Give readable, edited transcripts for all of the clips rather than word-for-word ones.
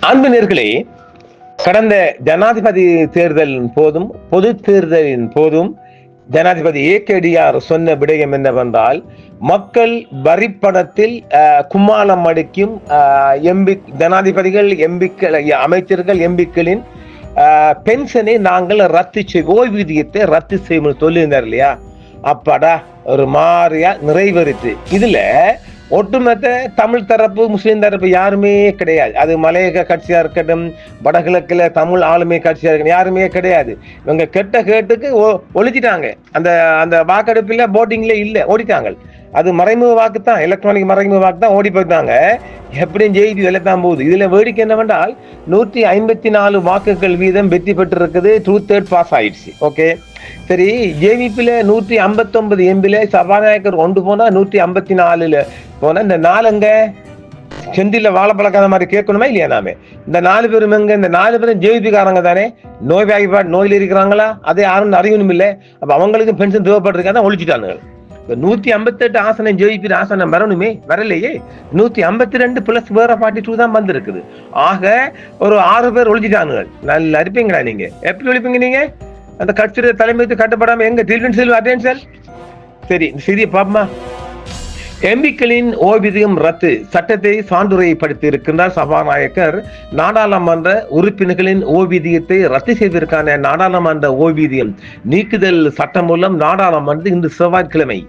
அன்பு நேர்களே, கடந்த ஜனாதிபதி தேர்தலின் போதும் பொது தேர்தலின் போதும் ஜனாதிபதி ஏகேடிஆர் சொன்ன விடயம் என்னவென்றால், மக்கள் வரிப்பணத்தில் கும்மாளம் அடிக்கும் எம்பி ஜனாதிபதிகள், எம்பிக்கள், அமைச்சர்கள், எம்பிக்களின் பென்ஷனை நாங்கள் ரத்து செய்வோம், ஓய்வூதியத்தை ரத்து செய்வோம் சொல்லியிருந்தார் இல்லையா? அப்பாடா, ஒரு மாறியா நிறைவேறிச்சு. இதுல ஒட்டுமொத்த தமிழ் தரப்பு, முஸ்லீம் தரப்பு யாருமே கிடையாது. அது மலையக கட்சியா இருக்கட்டும், வடகிழக்குல தமிழ் ஆளுமை கட்சியா இருக்கட்டும், யாருமே கிடையாது. இவங்க கெட்ட கேட்டுக்கு ஒழிச்சிட்டாங்க. அந்த அந்த வாக்கெடுப்பில் போட்டிங்ல இல்லை, ஓடிட்டாங்க. அது மறைமுக வாக்கு தான், எலக்ட்ரானிக் மறைமுக வாக்கு தான், ஓடி போயிட்டாங்க. எப்படியும் ஜெயிச்சு வெள்ளத்தான் போகுது. இதுல வேடிக்கை என்னவென்றால், 154 வாக்குகள் வீதம் வெற்றி பெற்றிருக்குது. 2/3 பாஸ் ஆயிடுச்சு. ஓகே, சரி. ஜேவிபில 159 எம்பில சபாநாயகர் கொண்டு போனா 154 போனா இந்த 4 எங்க செந்தில வாழைப்பழக்காத மாதிரி கேட்கணுமா இல்லையா? நாம இந்த 4 பேரும் எங்க? இந்த 4 பேரும் ஜேவிபி காரங்க தானே. நோயில் இருக்கிறாங்களா? அதை யாரும் அறியணும் இல்லை. அப்ப அவங்களுக்கு பென்ஷன் தேவைப்பட்டிருக்காதான் ஒழிச்சிட்டானுங்க. 158 ஆசனம் ஜேவிபி ஆசனம் வரணுமே, வரலையே. 152 பிளஸ் வேற 42 தான் வந்திருக்குது. ஆக ஒரு 6 பேர் ஒழிச்சிட்டானுங்க. நல்லா இருப்பீங்களா நீங்க? எப்படி ஒழிப்பீங்க நீங்க? அந்த கட்சியுடைய தலைமைக்கு கட்டுப்படாம எங்க டில்வின் சில்வா அட்டென்ஷன்? சரி, சிறிய பாப்பமா. எம்பிக்களின் ஓய்வூதியம் ரத்து சட்டத்தை சான்றுரைப்படுத்தி இருக்கின்றார் சபாநாயகர். நாடாளுமன்ற உறுப்பினர்களின் ஓய்வூதியத்தை ரத்து செய்வதற்கான நாடாளுமன்ற ஓய்வூதியம் நீக்குதல் சட்டம் மூலம் நாடாளுமன்றத்தில் இன்று செவ்வாய்க்கிழமை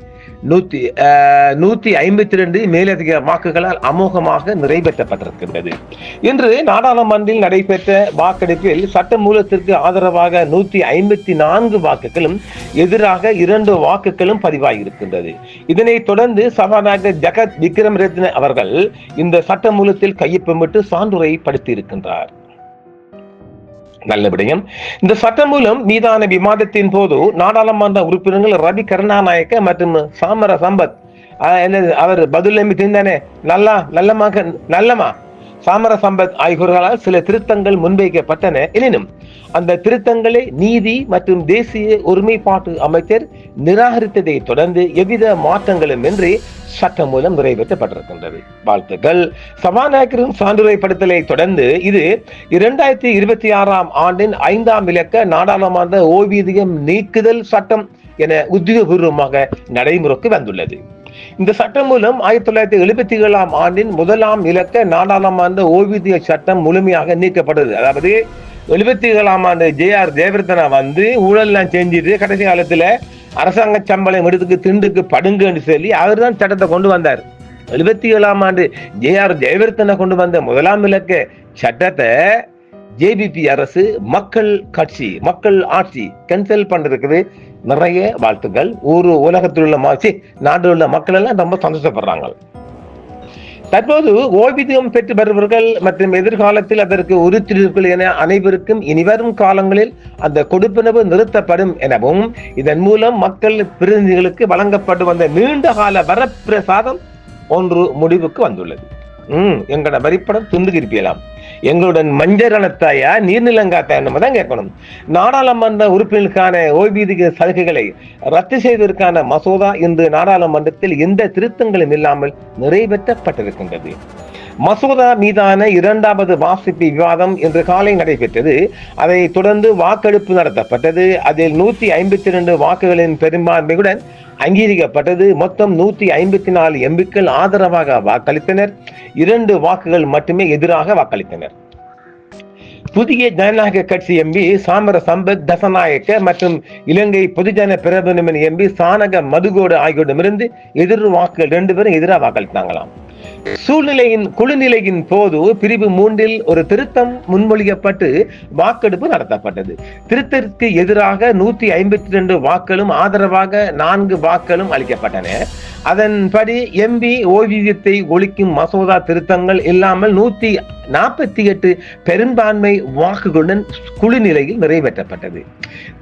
152 மேலதிக வாக்குகளால் அமோகமாக நிறைவேற்றப்பட்டிருக்கின்றது. இன்று நாடாளுமன்றில் நடைபெற்ற வாக்கெடுப்பில் சட்ட மூலத்திற்கு ஆதரவாக 154 வாக்குகளும் எதிராக 2 வாக்குகளும் பதிவாகியிருக்கின்றது. இதனைத் தொடர்ந்து சபாநாயகர் ஜகத் விக்ரமரத்ன அவர்கள் இந்த சட்ட மூலத்தில் கையொப்பமிட்டு சான்றுரைப்படுத்தி இருக்கின்றார். நல்ல விடயம். இந்த சட்டம் மூலம் மீதான விவாதத்தின் போது நாடாளுமன்ற உறுப்பினர்கள் ரவி கருணாநாயக்க மற்றும் சாமர சம்பத் அவர் பதில் தானே நல்லமா சாமர சம்பத் ஆகியோர்களால் சில திருத்தங்கள் முன்வைக்கப்பட்டன. எனினும் அந்த திருத்தங்களை நீதி மற்றும் தேசிய ஒருமைப்பாட்டு அமைச்சர் நிராகரித்ததை தொடர்ந்து எவ்வித மாற்றங்களும் இன்றி சட்டம் மூலம் நிறைவேற்றப்பட்டிருக்கின்றது. வாழ்த்துக்கள். சபாநாயகரின் சான்றுரைப்படுத்தலை தொடர்ந்து இது 2026 ஆண்டின் 5ஆம் இலக்க நாடாளுமன்ற ஓய்வூதியம் நீக்குதல் சட்டம் என உத்தியோகபூர்வமாக நடைமுறைக்கு வந்துள்ளது. இந்த சட்டம் மூலம் 1977 ஆண்டின் 1ஆம் இலக்க நாடாளுமன்ற ஓய்வூதிய சட்டம் முழுமையாக நீக்கப்பட்டது. அதாவது 77ஆம் ஆண்டு JR ஜெயவர்தனா ஊழல்லாம் செஞ்சுட்டு கடைசி காலத்துல அரசாங்க சம்பளம் எடுத்துக்கு திண்டுக்கு படுங்குன்னு சொல்லி அவர் தான் சட்டத்தை கொண்டு வந்தார். 77ஆம் ஆண்டு JR ஜெயவர்தனா கொண்டு வந்த 1ஆம் இலக்க சட்டத்தை ஜேபிபி அரசு மக்கள் கட்சி, மக்கள் ஆட்சி கேன்சல் பண்றதுக்கு நிறைய வாழ்த்துக்கள். உலகத்தில் உள்ள நாட்டில் உள்ள மக்கள் எல்லாம் ரொம்ப சந்தோஷப்படுறாங்க. தற்போது ஓய்வூதியம் பெற்று வருபவர்கள் மற்றும் எதிர்காலத்தில் அதற்கு உறுப்பினர்கள் என அனைவருக்கும் இனிவரும் காலங்களில் அந்த கொடுப்பனவு நிறுத்தப்படும் எனவும் இதன் மூலம் மக்கள் பிரதிநிதிகளுக்கு வழங்கப்பட்டு வந்த நீண்ட கால வரப்பிரசாதம் ஒன்று முடிவுக்கு வந்துள்ளது. எங்களோட வரிப்படம் துண்டு இருப்பியலாம், எங்களுடன் மஞ்சரணத்தாயா நீர்நிலங்காத்தா தான் கேட்கணும். நாடாளுமன்ற உறுப்பினருக்கான ஓய்வூதிய சலுகைகளை ரத்து செய்வதற்கான மசோதா இன்று நாடாளுமன்றத்தில் எந்த திருத்தங்களும் இல்லாமல் நிறைவேற்றப்பட்டிருக்கின்றது. மசோதா மீதான 2வது வாசிப்பு விவாதம் இன்று காலை நடைபெற்றது. அதை தொடர்ந்து வாக்கெடுப்பு நடத்தப்பட்டது. அதில் 152 வாக்குகளின் பெரும்பான்மையுடன் அங்கீகரிக்கப்பட்டது. மொத்தம் 154 எம்பிக்கள் ஆதரவாக வாக்களித்தனர். 2 வாக்குகள் மட்டுமே எதிராக வாக்களித்தனர். புதிய ஜனநாயக கட்சி எம்பி சாமர சம்பத் தசநாயக்க மற்றும் இலங்கை பொதுஜன பிரபுனின் எம்பி சானக மதுகோடு ஆகியோரிடமிருந்து எதிர் வாக்குகள் 2 பேரும் எதிராக வாக்களித்தாங்களாம். குழுநிலையின் போது பிரிவு 3 ஒரு திருத்தம் முன்மொழியப்பட்டு வாக்கெடுப்பு நடத்தப்பட்டது. திருத்தத்திற்கு எதிராக 152 வாக்களும் ஆதரவாக 4 வாக்களும் அளிக்கப்பட்டன. அதன்படி எம்பி ஓய்வூதியத்தை ஒழிக்கும் மசோதா திருத்தங்கள் இல்லாமல் 148 பெரும்பான்மை வாக்குகளுடன் குழு நிலையில் நிறைவேற்றப்பட்டது.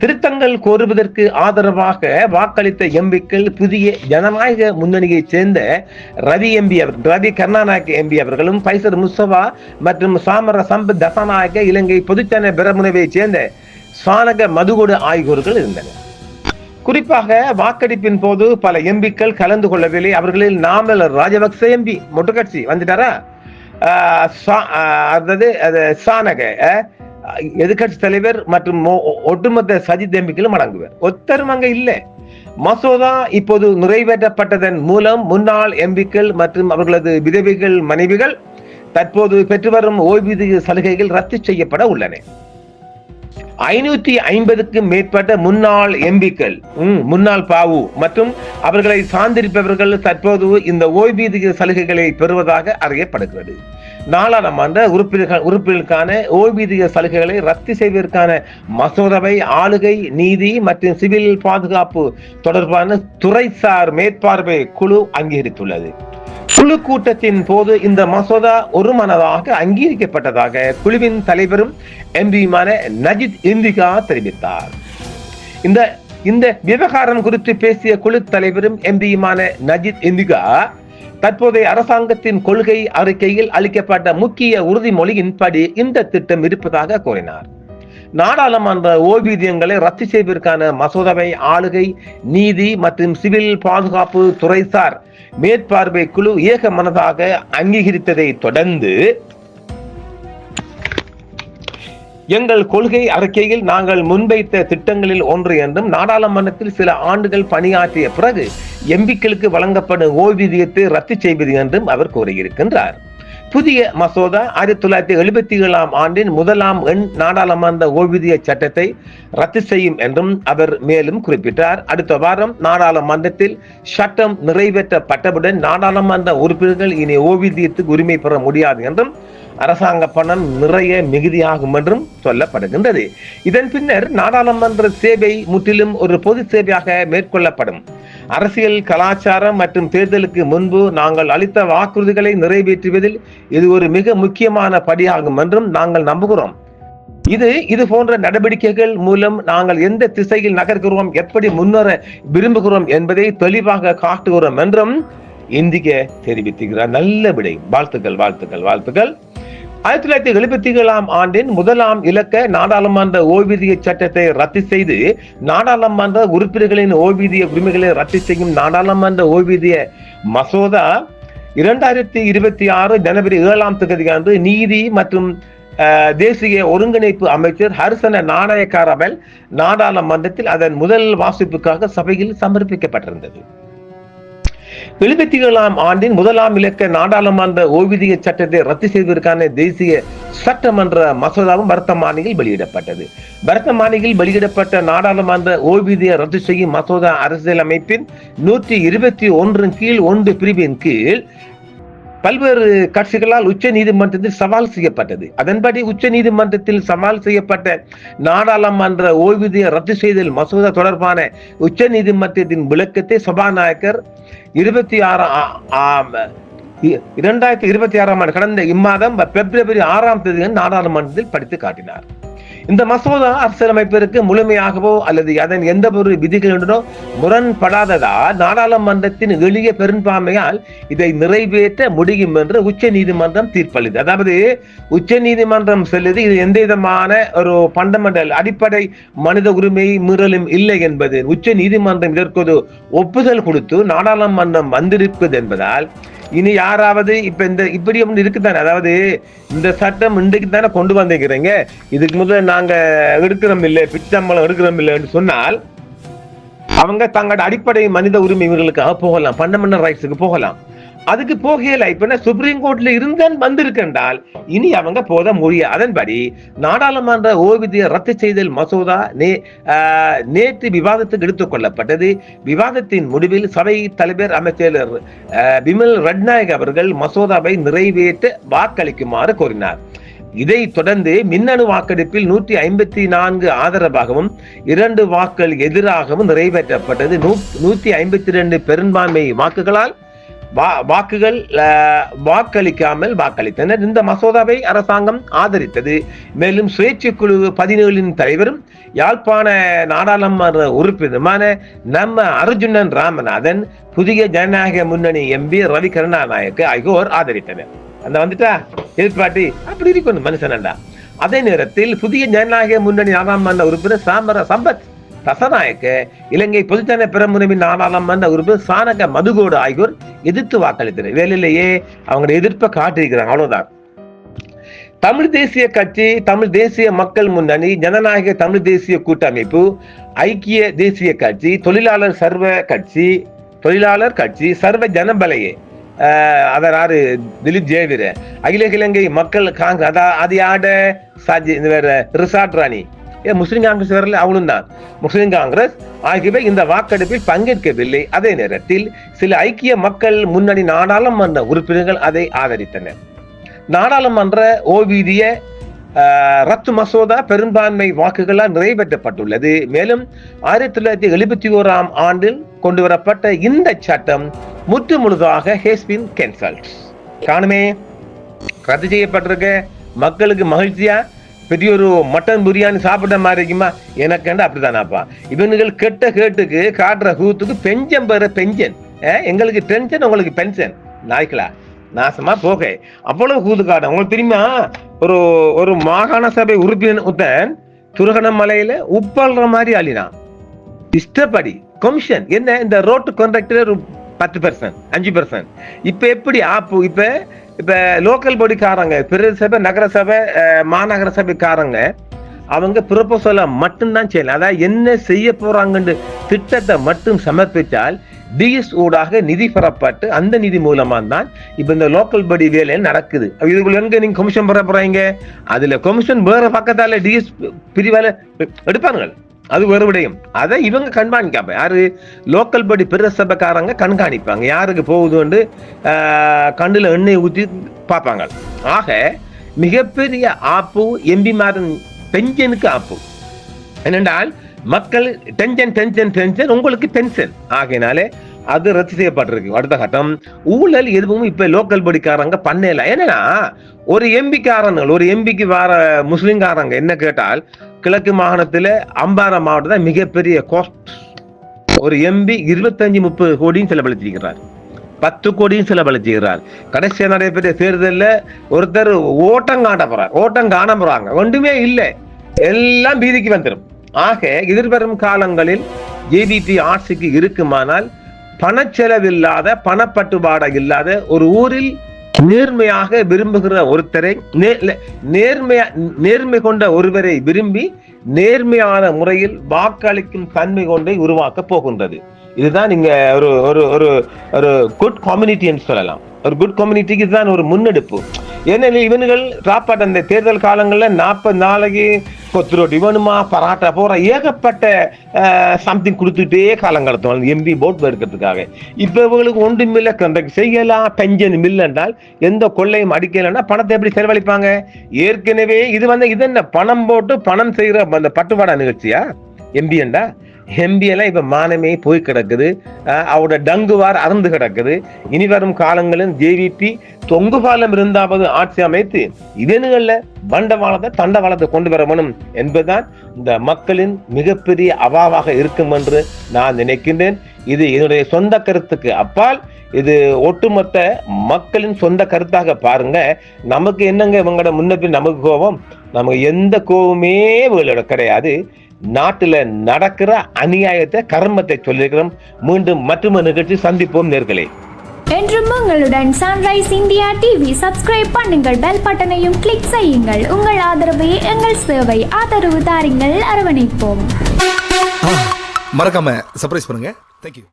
திருத்தங்கள் கோருவதற்கு ஆதரவாக வாக்களித்த எம்பிக்கள் புதிய ஜனநாயக முன்னணியைச் சேர்ந்த ரவி கருணாநாயக்க எம்பி அவர்களும், பைசர் முஸ்தபா மற்றும் சாமர சம்பத் தசநாயக்க இலங்கை பொதுஜன பெரமுனவைச் சேர்ந்த சானக மதுகோடு ஆகியோர்கள் இருந்தனர். குறிப்பாக வாக்கெடுப்பின் போது பல எம்பிக்கள் கலந்து கொள்ளவில்லை. அவர்களில் நாமல் ராஜபக்ச எம்பி மொட்டு கட்சி வந்துட்டாரா, சானக எதிர்கட்சி தலைவர் மற்றும் ஒட்டுமொத்த சஜித் எம்பிக்களும் அடங்குவர். ஒத்தரும் அங்க இல்லை. மசோதா இப்போது நிறைவேற்றப்பட்டதன் மூலம் முன்னாள் எம்பிக்கள் மற்றும் அவர்களது விதவைகள் மனைவிகள் தற்போது பெற்று வரும் ஓய்வூதிய சலுகைகள் ரத்து செய்யப்பட உள்ளன. 550க்கும் மேற்பட்ட முன்னாள் எம்பிக்கள், முன்னாள் பாவு மற்றும் அவர்களை சார்ந்திருப்பவர்கள் தற்போது இந்த ஓய்வூதிய சலுகைகளை பெறுவதாக அறியப்படுகிறது. நாடாளுமன்ற உறுப்பினர்களுக்கான ஓய்வூதிய சலுகைகளை ரத்து செய்வதற்கான மசோதாவை ஆளுகை, நீதி மற்றும் சிவில் பாதுகாப்பு தொடர்பான துறைசார் மேற்பார்வை குழு அங்கீகரித்துள்ளது. குழு கூட்டத்தின் போது இந்த மசோதா ஒருமனதாக அங்கீகரிக்கப்பட்டதாக குழுவின் தலைவரும் எம்பியுமான நஜித் இந்திகா தெரிவித்தார். இந்த விவகாரம் குறித்து பேசிய குழு தலைவரும் எம்பியுமான நஜித் இந்திகா தற்போதைய அரசாங்கத்தின் கொள்கை அறிக்கையில் அளிக்கப்பட்ட முக்கிய உறுதிமொழியின்படி இந்த திட்டம் இருப்பதாக கூறினார். நாடாளுமன்ற ஓய்வூதியங்களை ரத்து செய்வதற்கான மசோதாவை ஆளுகை, நீதி மற்றும் சிவில் பாதுகாப்பு துறைசார் மேற்பார்வை குழு ஏக மனதாக அங்கீகரித்ததை தொடர்ந்து எங்கள் கொள்கை அறிக்கையில் நாங்கள் முன்வைத்த திட்டங்களில் ஒன்று என்றும் நாடாளுமன்றத்தில் சில ஆண்டுகள் பணியாற்றிய பிறகு எம்பிக்களுக்கு வழங்கப்படும் ஓய்வூதியத்தை ரத்து செய்வது என்றும் அவர் கூறியிருக்கின்றார். புதிய மசோதா 1977 ஆண்டின் 1ஆம் எண் நாடாளுமன்ற ஓய்வூதிய சட்டத்தை ரத்து செய்யும் என்றும் அவர் மேலும் குறிப்பிட்டார். அடுத்த வாரம் நாடாளுமன்றத்தில் சட்டம் நிறைவேற்றப்பட்டவுடன் நாடாளுமன்ற உறுப்பினர்கள் இனி ஓய்வூதியத்துக்கு உரிமை பெற முடியாது என்றும் அரசாங்க பணம் நிறைய மிகுதியாகும் என்றும் சொல்லப்படுகின்றது. இதன் பின்னர் நாடாளுமன்ற சேவை முற்றிலும் ஒரு பொது சேவையாக மேற்கொள்ளப்படும். அரசியல், கலாச்சாரம் மற்றும் தேர்தலுக்கு முன்பு நாங்கள் அளித்த வாக்குறுதிகளை நிறைவேற்றுவதில் இது ஒரு மிக முக்கியமான படியாகும் என்றும் நாங்கள் நம்புகிறோம். இது போன்ற நடவடிக்கைகள் மூலம் நாங்கள் எந்த திசையில் நகர்கிறோம், எப்படி முன்னேற விரும்புகிறோம் என்பதை தெளிவாக காட்டுகிறோம் என்றும் இந்திகா தெரிவித்துகிறார். நல்ல விடை. வாழ்த்துக்கள், வாழ்த்துக்கள், வாழ்த்துக்கள். 1977 ஆண்டின் 1ஆம் இலக்க நாடாளுமன்ற ஓய்வூதிய சட்டத்தை ரத்து செய்து நாடாளுமன்ற உறுப்பினர்களின் ஓய்வூதிய உரிமைகளை ரத்து செய்யும் நாடாளுமன்ற ஓய்வூதிய மசோதா 2026 ஜனவரி 7ஆம் தேதி நீதி மற்றும் தேசிய ஒருங்கிணைப்பு அமைச்சர் ஹர்சன நாணயக்காரவல் நாடாளுமன்றத்தில் அதன் முதல் வாசிப்புக்காக சபையில் சமர்ப்பிக்கப்பட்டிருந்தது. 77ஆம் ஆண்டின் 1ஆம் இலக்க நாடாளுமன்ற ஓய்வூதிய சட்டத்தை ரத்து செய்வதற்கான தேசிய சட்டமன்ற மசோதாவும் வர்த்தமானியில் வெளியிடப்பட்டது. வர்த்தமானியில் வெளியிடப்பட்ட நாடாளுமன்ற ஓய்வூதிய ரத்து செய்யும் மசோதா அரசியல் அமைப்பின் 121 கீழ் 1 பிரிவின் கீழ் பல்வேறு கட்சிகளால் உச்ச நீதிமன்றத்தில் சவால் செய்யப்பட்டது. அதன்படி உச்ச நீதிமன்றத்தில் சவால் செய்யப்பட்ட நாடாளுமன்ற ஓய்வூதிய ரத்து செய்தல் மசோதா தொடர்பான உச்ச நீதிமன்றத்தின் விளக்கத்தை சபாநாயகர் 2026 ஆண்டு கடந்த இம்மாதம் பிப்ரவரி 6ஆம் தேதி நாடாளுமன்றத்தில் படித்து காட்டினார். இந்த மசோதா அரசியலமைப்பிற்கு முழுமையாகவோ அல்லது அதன் எந்த ஒரு விதிகளுடனோ முரண்படாததால் நாடாளுமன்றத்தின் எளிய பெரும்பான்மையால் இதை நிறைவேற்ற முடியும் என்று உச்ச நீதிமன்றம் தீர்ப்பளித்தது. அதாவது உச்ச நீதிமன்றம் சொல்லுது இது எந்த விதமான ஒரு பண்டமெண்டல் அடிப்படை மனித உரிமை மீறலும் இல்லை என்பது உச்ச நீதிமன்றம் இதற்கு ஒப்புதல் கொடுத்து நாடாளுமன்றம் வந்திருப்பது என்பதால் இனி யாராவது இப்ப இப்படி இருக்குதானே, அதாவது இந்த சட்டம் இன்றைக்கு தானே கொண்டு வந்திருக்கிறீங்க, இதுக்கு முதல்ல நாங்க எடுக்கிறோம் இல்லை, பிச்சம்பளம் எடுக்கிறோம் இல்லைன்னு சொன்னால் அவங்க தங்களோட அடிப்படை மனித உரிமைகளுக்காக போகலாம், ஃபண்டமெண்டல் ரைட்ஸுக்கு போகலாம். அதுக்கு போகல. இப்ப சுப்ரீம் கோர்ட்ல இருந்தான் வந்திருக்கின்றால் இனி அவங்க போத முடியாது. அதன்படி நாடாளுமன்ற ஓய்வூதிய ரத்து செய்தல் மசோதா நேற்று விவாதத்துக்கு எடுத்துக் கொள்ளப்பட்டது. விவாதத்தின் முடிவில் சபை தலைவர் அமைச்சர் பிமல் ரட்நாயக் அவர்கள் மசோதாவை நிறைவேற்ற வாக்களிக்குமாறு கோரினார். இதை தொடர்ந்து மின்னணு வாக்கெடுப்பில் 154 ஆதரவாகவும் 2 வாக்குகள் எதிராகவும் நிறைவேற்றப்பட்டது. 152 பெரும்பான்மை வாக்களிக்காமல் வாக்களித்தனர். இந்த மசோதாவை அரசாங்கம் ஆதரித்தது. மேலும் சுயேட்சை குழு 17 தலைவரும் யாழ்ப்பாண நாடாளுமன்ற உறுப்பினருமான நம்ம அர்ஜுனன் ராமநாதன், புதிய ஜனநாயக முன்னணி எம்பி ரவி கருணாநாயக்க ஆகியோர் ஆதரித்தனர். அந்த வந்துட்டா எதிர்பார்ட்டி அப்படி இருக்கணும் மனுஷனண்டா. அதே நேரத்தில் புதிய ஜனநாயக முன்னணி நாடாளுமன்ற உறுப்பினர் சாமர சம்பத் தசநாயக்க, இலங்கை பொதுஜன பெரமுனவின் நாடாளுமன்ற உறுப்பினர் சானக மதுகோடு ஆகியோர் எதிர்த்து வாக்களித்தனர். வேலையிலேயே அவங்களுடைய எதிர்ப்பை காட்டியிருக்கிறாங்க. அவ்வளவுதான். தமிழ் தேசிய கட்சி, தமிழ் தேசிய மக்கள் முன்னணி, ஜனநாயக தமிழ் தேசிய கூட்டமைப்பு, ஐக்கிய தேசிய கட்சி, தொழிலாளர் கட்சி, சர்வ ஜனபலையே, அதாவது திலீப் ஜெயவீர, அகில இலங்கை மக்கள் காங்கிரஸ், அது யாட ரிசார்ட் ராணி, முஸ்லிம் காங்கிரஸ் வரல, அவளும் தான் முஸ்லிம் காங்கிரஸ் ஆகியவை இந்த வாக்கெடுப்பில் பங்கேற்கவில்லை. அதே நேரத்தில் சில ஐக்கிய மக்கள் முன்னணி நாடாளுமன்ற உறுப்பினர்கள் அதை ஆதரித்தனர். நாடாளுமன்ற ஓய்வூதிய ரத்து மசோதா பெரும்பான்மை வாக்குகளால் நிறைவேற்றப்பட்டுள்ளது. மேலும் 1971 ஆண்டில் கொண்டு வரப்பட்ட இந்த சட்டம் முற்று முழுதாக ஹேஸ் பீன் கேன்சல்ட். காணுமே, ரத்து செய்யப்பட்டிருக்க. மக்களுக்கு மகிழ்ச்சியா பெரிய ஒரு மட்டன் பிரியாணி சாப்பிட்ட மாதிரி இருக்குமா? எனக்கு அப்படித்தானாப்பா. இவனுகள் கெட்ட கேட்டுக்கு காட்டுற கூத்துக்கு பெஞ்சன் பெற பெஞ்சன், எங்களுக்கு டென்ஷன் உங்களுக்கு பென்ஷன். நாய்களா நாசமா போக அவ்வளவு கூத்து காட்ட. உங்களுக்கு தெரியுமா, ஒரு மாகாண சபை உறுப்பினர் துருகணமலையில உப்பல்ற மாதிரி அழினான். இஷ்டப்படி கமிஷன் என்ன, இந்த ரோட்டு கான்ட்ராக்டர் 10%, 5%. இப்ப எப்படி ஆப்பு? இப்ப லோக்கல் பாடிக்காரங்க, பிரதேச சபை, நகர சபை, மாநகர சபைக்காரங்க அவங்க ப்ரொபோசலை மட்டும்தான் செய்யலாம். அதாவது என்ன செய்ய போறாங்கன்னு திட்டத்தை மட்டும் சமர்ப்பித்தால் டிஎஸ் ஊடாக நிதி பெறப்பட்டு அந்த நிதி மூலமா தான் இப்ப இந்த லோக்கல் படி வேலை நடக்குது. இதுக்குள்ள எங்க நீங்க கமிஷன் பெற போறீங்க? அதுல கமிஷன் வேற பக்கத்தால டிஎஸ் பிரிவால எடுப்பாங்க. அது வேறு விடயம். அதை இவங்க கண்காணிக்காம, யாரு லோக்கல் படி பிரசபக்காரங்க கண்காணிப்பாங்க, யாருக்கு போகுதுன்னு கண்ணுல எண்ணெய் ஊற்றி பார்ப்பாங்க. ஆக மிகப்பெரிய ஆப்பு எம்பிமாரின் பென்ஷனுக்கு ஆப்பு. என்னென்றால் மக்கள் டென்ஷன் உங்களுக்கு பென்ஷன் ஆகையினாலே அது ரத்து செய்யப்பட்டிருக்கு. அடுத்த கட்டம் ஊழல் எதுவும் இப்ப லோக்கல் படிக்காரங்க பண்ணல. ஏன்னா ஒரு எம்பிக்கு வர முஸ்லிம்காரங்க என்ன கேட்டால், கிழக்கு மாகாணத்துல அம்பாறை மாவட்டத்தில் மிகப்பெரிய காஸ்ட். ஒரு எம்பி 25-30 கோடியும் செலவழிச்சிருக்கிறார், 10 கோடியும் செலவழிச்சுக்கிறார். கடைசியா நடைபெற்ற தேர்தலில் ஒருத்தர் ஓட்டம் காண போறாங்க, ஒன்றுமே இல்லை, எல்லாம் பீதிக்கு வந்துடும். ஆக எதிர்வரும் காலங்களில் ஜேவிபி ஆட்சிக்கு இருக்குமானால் பணச்செலவில்லாத, பணப்பட்டுப்பாடு இல்லாத ஒரு ஊரில் நேர்மையாக விரும்புகிற ஒருத்தரை, நேர்மை கொண்ட ஒருவரை விரும்பி நேர்மையான முறையில் வாக்களிக்கும் தன்மை கொண்டை உருவாக்க போகின்றது. இதுதான் நீங்க ஒரு குட் கம்யூனிட்டி என்று சொல்லலாம். ஒரு குட் கம்யூனிட்டிக்கு இதுதான் ஒரு முன்னெடுப்பு. ஏனெனில் இவனுகள் சாப்பாட்டு அந்த தேர்தல் காலங்களில் 40 நாளைக்கு கொத்து ரொட்டி வேணுமா, பராட்டா போற ஏகப்பட்ட சம்திங் கொடுத்துட்டே காலம் கடத்துவாங்க எம்பி போட் எடுக்கிறதுக்காக. இப்ப இவங்களுக்கு ஒன்றுமில்லை, கண்டக்ட் செய்யலாம், பென்ஷன் மில் என்றால் எந்த கொள்ளையும் அடிக்கலைன்னா பணத்தை எப்படி செலவழிப்பாங்க? ஏற்கனவே இது என்ன பணம் போட்டு பணம் செய்யற அந்த பட்டுவாடா நிகழ்ச்சியா எம்பி என்றா? எம்பி எல்லாம் இப்ப மானமே போய் கிடக்குது, அவரோட டங்குவார் அறந்து கிடக்குது. இனி வரும் காலங்களில் ஜேவிபி தொங்கு பாலம் இருந்தாவது ஆட்சி அமைத்து இதனுகள்ல பண்டவாளத்தை தண்டவாளத்தை கொண்டு வரணும் என்பதுதான் இந்த மக்களின் மிகப்பெரிய அவாவாக இருக்கும் என்று நான் நினைக்கின்றேன். இது என்னுடைய சொந்த கருத்துக்கு அப்பால் இது ஒட்டுமொத்த மக்களின் சொந்த கருத்தாக பாருங்க. நமக்கு என்னங்க இவங்களோட முன்னப்பின் நமக்கு கோபம்? நமக்கு எந்த கோபமே கிடையாது. நாட்டுல நடக்கிற அநியாயத்தை, கர்மத்தை சொல்லிருக்கிறோம். மீண்டும் மற்றொரு நிகழ்ச்சி சந்திப்போம் நேர்களே. என்றும் உங்களுடன் சன்ரைஸ் இந்தியா டிவி. சப்ஸ்கிரைப் பண்ணுங்கள், பெல் பட்டனையும் கிளிக் செய்யுங்கள். உங்கள் ஆதரவை எங்கள் சேவை. ஆதரவு தாருங்கள், அரவணைப்போம். மறக்காம சர்ப்ரைஸ் பண்ணுங்க. தேங்க்யூ.